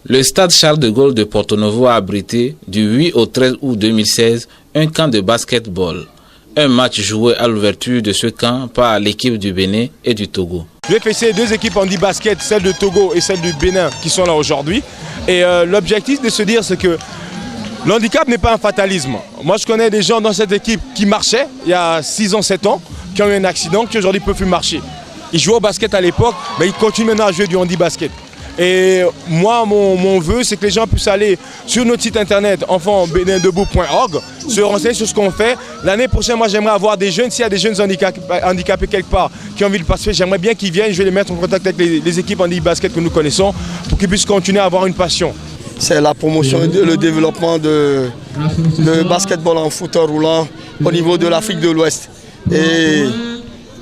Le stade Charles de Gaulle de Porto-Novo a abrité du 8 au 13 août 2016 un camp de basketball. Un match joué à l'ouverture de ce camp par l'équipe du Bénin et du Togo. Je vais féliciter deux équipes handi basket, celle de Togo et celle du Bénin qui sont là aujourd'hui. Et l'objectif de se dire c'est que l'handicap n'est pas un fatalisme. Moi je connais des gens dans cette équipe qui marchaient il y a 6 ans, 7 ans, qui ont eu un accident, qui aujourd'hui ne peuvent plus marcher. Ils jouaient au basket à l'époque, mais ils continuent maintenant à jouer du handi basket. Et moi, mon vœu, c'est que les gens puissent aller sur notre site internet enfantbénindebout.org, se renseigner sur ce qu'on fait. L'année prochaine, moi, j'aimerais avoir des jeunes, s'il y a des jeunes handicapés quelque part qui ont envie de participer, j'aimerais bien qu'ils viennent, je vais les mettre en contact avec les équipes handi basket que nous connaissons pour qu'ils puissent continuer à avoir une passion. C'est la promotion et le développement de basketball en fauteuil roulant au niveau de l'Afrique de l'Ouest. Et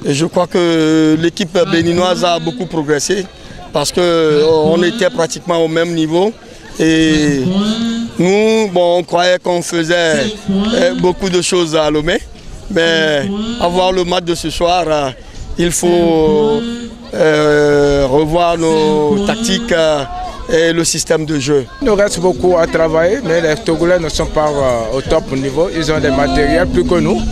je crois que l'équipe béninoise a beaucoup progressé, parce qu'on était pratiquement au même niveau et nous, on croyait qu'on faisait beaucoup de choses à Lomé, mais avoir le match de ce soir, il faut revoir nos tactiques et le système de jeu. Il nous reste beaucoup à travailler, mais les Togolais ne sont pas au top niveau, ils ont des matériels plus que nous.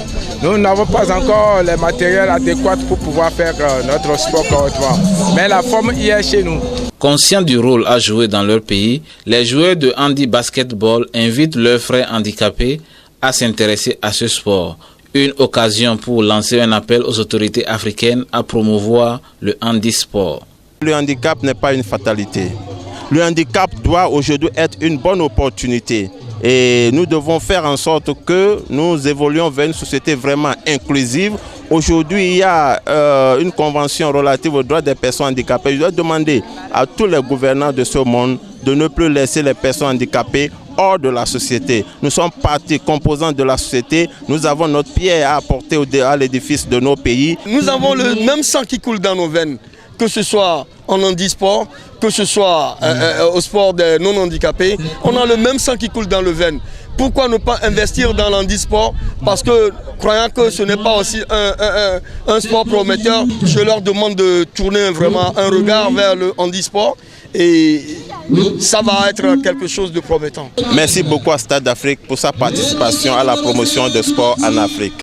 Nous n'avons pas encore les matériels adéquats pour pouvoir faire notre sport correctement. Mais la forme y est chez nous. Conscients du rôle à jouer dans leur pays, les joueurs de handi basketball invitent leurs frères handicapés à s'intéresser à ce sport. Une occasion pour lancer un appel aux autorités africaines à promouvoir le handisport. Le handicap n'est pas une fatalité. Le handicap doit aujourd'hui être une bonne opportunité. Et nous devons faire en sorte que nous évoluions vers une société vraiment inclusive. Aujourd'hui, il y a une convention relative aux droits des personnes handicapées. Je dois demander à tous les gouvernants de ce monde de ne plus laisser les personnes handicapées hors de la société. Nous sommes partie composante de la société. Nous avons notre pierre à apporter à l'édifice de nos pays. Nous avons le même sang qui coule dans nos veines, que ce soit en handisport, que ce soit au sport des non-handicapés. On a le même sang qui coule dans le veine. Pourquoi ne pas investir dans l'handisport? Parce que, croyant que ce n'est pas aussi un sport prometteur, je leur demande de tourner vraiment un regard vers le handisport et ça va être quelque chose de promettant. Merci beaucoup à Stade d'Afrique pour sa participation à la promotion du sport en Afrique.